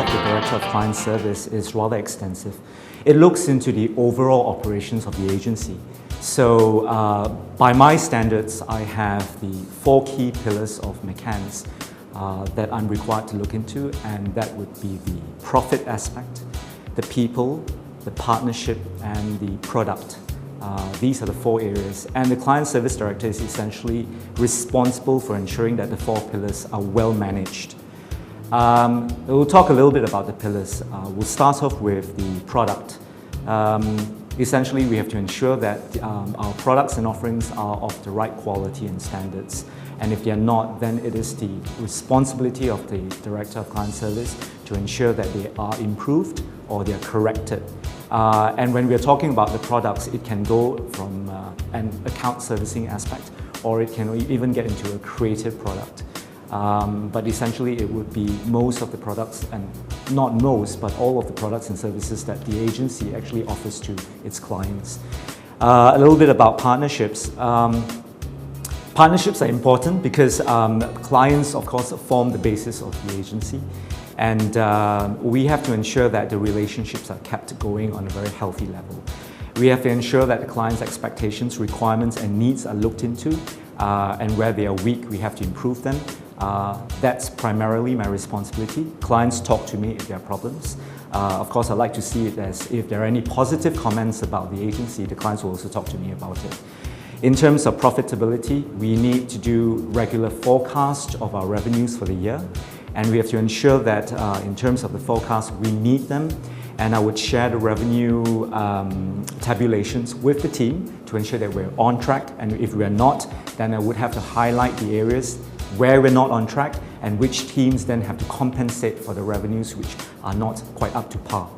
of the Director of Client Service is rather extensive. It looks into the overall operations of the agency. So by my standards, I have the 4 key pillars of McCann's that I'm required to look into, and that would be the profit aspect, the people, the partnership, and the product. These are the 4 areas, and the Client Service Director is essentially responsible for ensuring that the 4 pillars are well managed. We'll talk a little bit about the pillars. We'll start off with the product. Essentially, we have to ensure that our products and offerings are of the right quality and standards. And if they are not, then it is the responsibility of the Director of Client Service to ensure that they are improved or they are corrected. And when we are talking about the products, it can go from an account servicing aspect, or it can even get into a creative product. But essentially it would be most of the products, and not most, but all of the products and services that the agency actually offers to its clients. A little bit about partnerships. Partnerships are important because clients, of course, form the basis of the agency. And we have to ensure that the relationships are kept going on a very healthy level. We have to ensure that the client's expectations, requirements, and needs are looked into, and where they are weak, we have to improve them. That's primarily my responsibility. Clients talk to me if there are problems. Of course, I like to see it as if there are any positive comments about the agency, the clients will also talk to me about it. In terms of profitability, we need to do regular forecasts of our revenues for the year. And we have to ensure that in terms of the forecast, we meet them. And I would share the revenue tabulations with the team to ensure that we're on track. And if we're not, then I would have to highlight the areas where we're not on track and which teams then have to compensate for the revenues which are not quite up to par.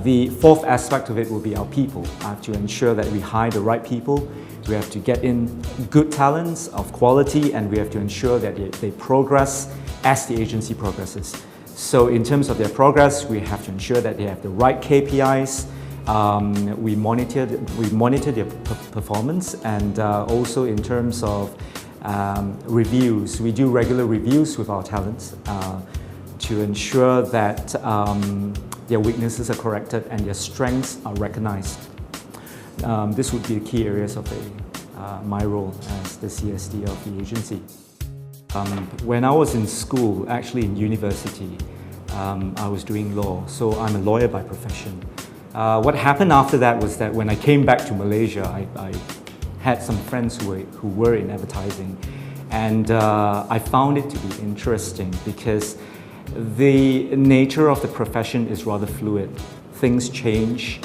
The 4th aspect of it will be our people. I have to ensure that we hire the right people. We have to get in good talents of quality, and we have to ensure that they progress as the agency progresses. So in terms of their progress, we have to ensure that they have the right KPIs. We monitor their performance, and also in terms of reviews. We do regular reviews with our talents to ensure that their weaknesses are corrected and their strengths are recognized. This would be the key areas of my role as the CSD of the agency. When I was in school, actually in university, I was doing law, so I'm a lawyer by profession. What happened after that was that when I came back to Malaysia, I had some friends who were in advertising, and I found it to be interesting because the nature of the profession is rather fluid. Things change.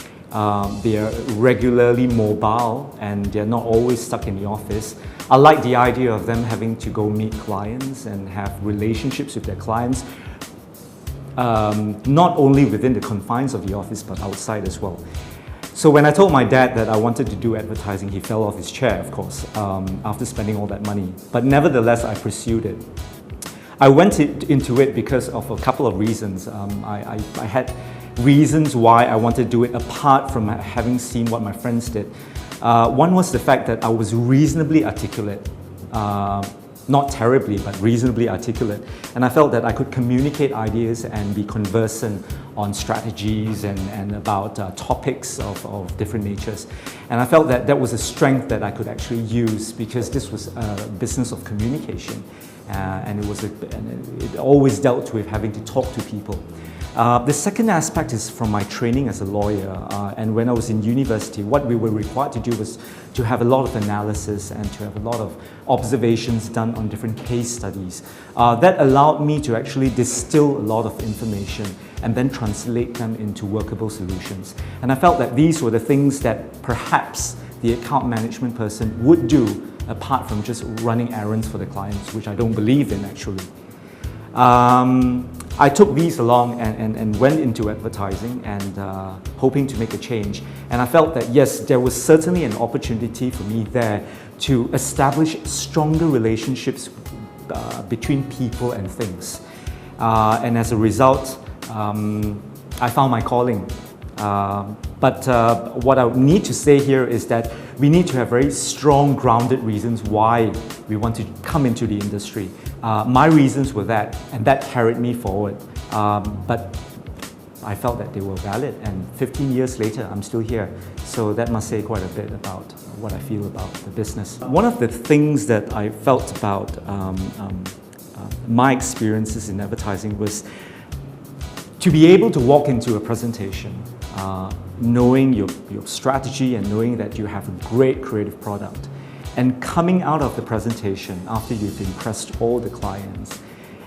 They are regularly mobile and they're not always stuck in the office. I like the idea of them having to go meet clients and have relationships with their clients, not only within the confines of the office but outside as well. So when I told my dad that I wanted to do advertising, he fell off his chair, of course, after spending all that money. But nevertheless, I pursued it. I went into it because of a couple of reasons. I had reasons why I wanted to do it apart from having seen what my friends did. One was the fact that I was reasonably articulate, not terribly, but reasonably articulate. And I felt that I could communicate ideas and be conversant on strategies and about topics of different natures. And I felt that that was a strength that I could actually use because this was a business of communication. And it always dealt with having to talk to people. The second aspect is from my training as a lawyer, and when I was in university, what we were required to do was to have a lot of analysis and to have a lot of observations done on different case studies. That allowed me to actually distill a lot of information and then translate them into workable solutions. And I felt that these were the things that perhaps the account management person would do apart from just running errands for the clients, which I don't believe in actually. I took these along and went into advertising and hoping to make a change. And I felt that yes, there was certainly an opportunity for me there to establish stronger relationships between people and things. And as a result, I found my calling. But what I need to say here is that we need to have very strong, grounded reasons why we want to come into the industry. My reasons were that, and that carried me forward. But I felt that they were valid, and 15 years later, I'm still here. So that must say quite a bit about what I feel about the business. One of the things that I felt about my experiences in advertising was to be able to walk into a presentation, knowing your strategy and knowing that you have a great creative product, and coming out of the presentation after you've impressed all the clients,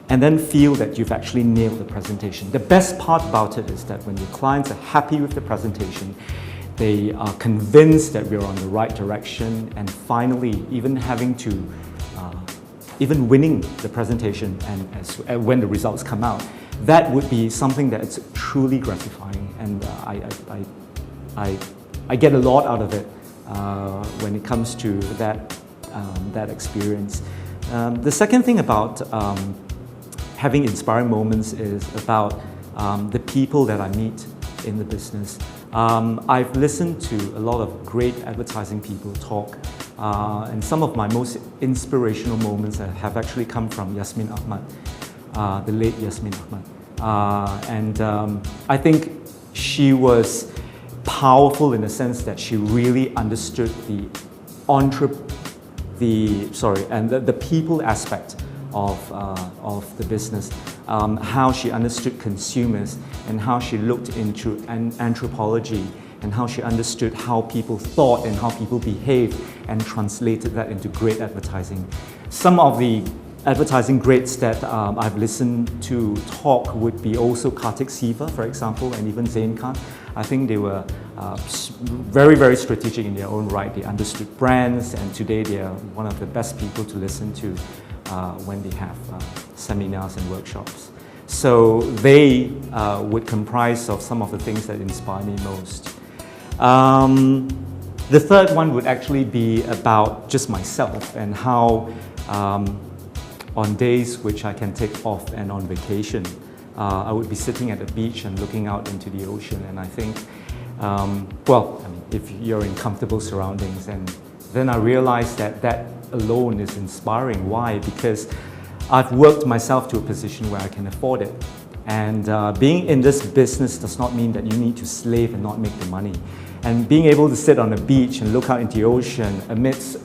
and then feel that you've actually nailed the presentation. The best part about it is that when your clients are happy with the presentation, they are convinced that we're on the right direction, and finally, even having to, even winning the presentation, and when the results come out, that would be something that's truly gratifying, and I get a lot out of it when it comes to that experience. The second thing about having inspiring moments is about the people that I meet in the business. I've listened to a lot of great advertising people talk, and some of my most inspirational moments have actually come from Yasmin Ahmad, the late Yasmin Ahmad. I think she was powerful in the sense that she really understood the people aspect of the business, how she understood consumers and how she looked into anthropology and how she understood how people thought and how people behaved and translated that into great advertising. Some of the advertising greats that I've listened to talk would be also Kartik Siva, for example, and even Zain Khan. I think they were very, very strategic in their own right. They understood brands, and today they are one of the best people to listen to when they have seminars and workshops. So they would comprise of some of the things that inspire me most. The third one would actually be about just myself and how on days which I can take off and on vacation, I would be sitting at the beach and looking out into the ocean, and I think, if you're in comfortable surroundings, and then I realized that alone is inspiring. Why? Because I've worked myself to a position where I can afford it. And being in this business does not mean that you need to slave and not make the money. And being able to sit on a beach and look out into the ocean amidst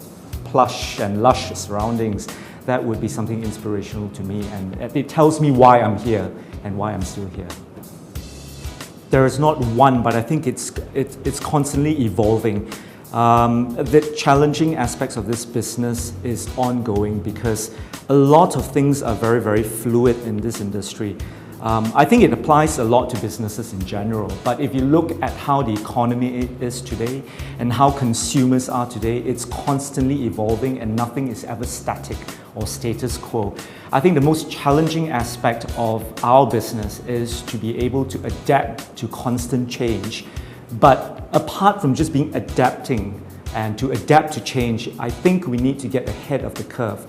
plush and lush surroundings, that would be something inspirational to me, and it tells me why I'm here and why I'm still here. There is not one, but I think it's constantly evolving. The challenging aspects of this business is ongoing because a lot of things are very, very fluid in this industry. I think it applies a lot to businesses in general, but if you look at how the economy is today and how consumers are today, it's constantly evolving and nothing is ever static or status quo. I think the most challenging aspect of our business is to be able to adapt to constant change. But apart from just being adapting and to adapt to change, I think we need to get ahead of the curve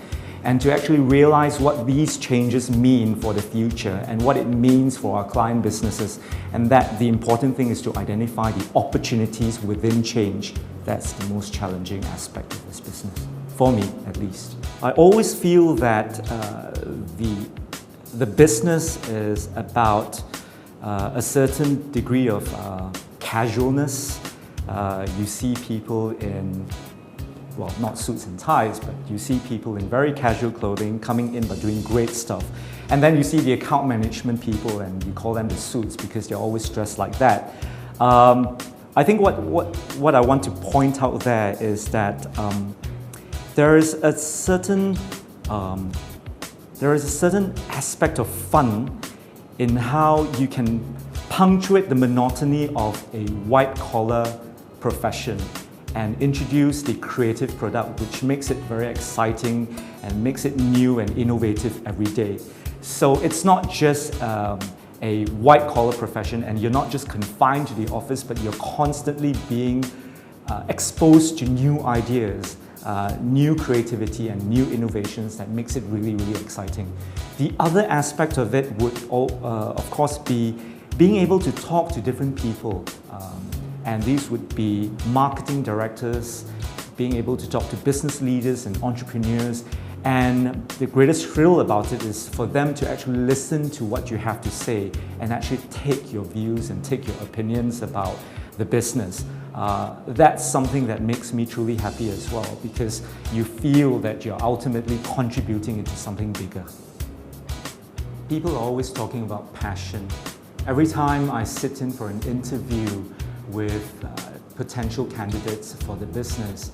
and to actually realize what these changes mean for the future and what it means for our client businesses, and that the important thing is to identify the opportunities within change. That's the most challenging aspect of this business, for me at least. I always feel that the business is about a certain degree of casualness. You see people in, well, not suits and ties, but you see people in very casual clothing coming in but doing great stuff. And then you see the account management people and you call them the suits because they're always dressed like that. I think what I want to point out there is that there is a certain aspect of fun in how you can punctuate the monotony of a white-collar profession and introduce the creative product, which makes it very exciting and makes it new and innovative every day. So it's not just a white-collar profession, and you're not just confined to the office, but you're constantly being exposed to new ideas, new creativity and new innovations that makes it really, really exciting. The other aspect of it would, of course, be being able to talk to different people, and these would be marketing directors, being able to talk to business leaders and entrepreneurs, And the greatest thrill about it is for them to actually listen to what you have to say and actually take your views and take your opinions about the business. That's something that makes me truly happy as well, because you feel that you're ultimately contributing into something bigger. People are always talking about passion. Every time I sit in for an interview with potential candidates for the business,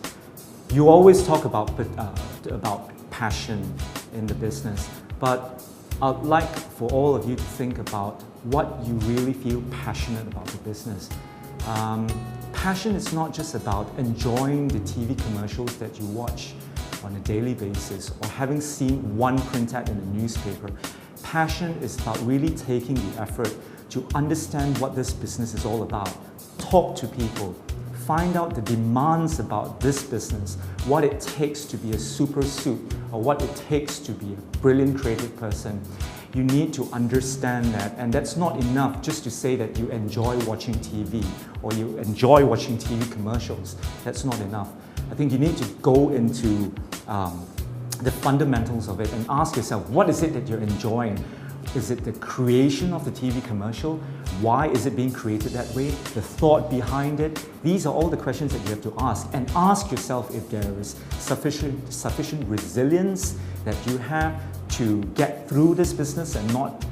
you always talk about passion in the business, but I'd like for all of you to think about what you really feel passionate about the business. Passion is not just about enjoying the TV commercials that you watch on a daily basis or having seen one print ad in a newspaper. Passion is about really taking the effort to understand what this business is all about. Talk to people. Find out the demands about this business, what it takes to be a super suit or what it takes to be a brilliant creative person. You need to understand that, and that's not enough just to say that you enjoy watching TV or you enjoy watching TV commercials. That's not enough. I think you need to go into the fundamentals of it and ask yourself, what is it that you're enjoying? Is it the creation of the TV commercial? Why is it being created that way? The thought behind it? These are all the questions that you have to ask. And ask yourself if there is sufficient resilience that you have to get through this business and not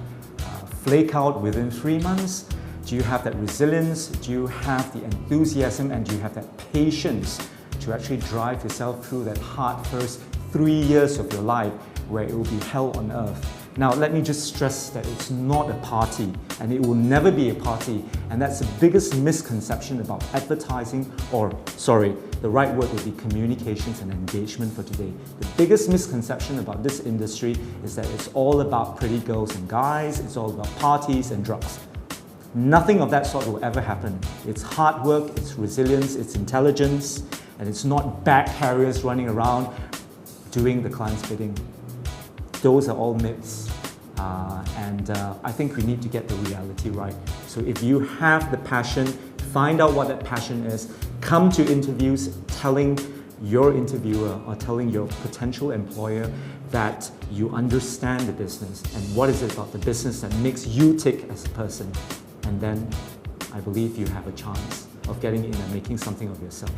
flake out within 3 months. Do you have that resilience? Do you have the enthusiasm? And do you have that patience to actually drive yourself through that hard first 3 years of your life where it will be hell on earth? Now, let me just stress that it's not a party, and it will never be a party, and that's the biggest misconception about advertising, or sorry, the right word would be communications and engagement for today. The biggest misconception about this industry is that it's all about pretty girls and guys, it's all about parties and drugs. Nothing of that sort will ever happen. It's hard work, it's resilience, it's intelligence, and it's not bag carriers running around doing the client's bidding. Those are all myths, and I think we need to get the reality right. So if you have the passion, find out what that passion is, come to interviews telling your interviewer or telling your potential employer that you understand the business and what is it about the business that makes you tick as a person. And then I believe you have a chance of getting in and making something of yourself.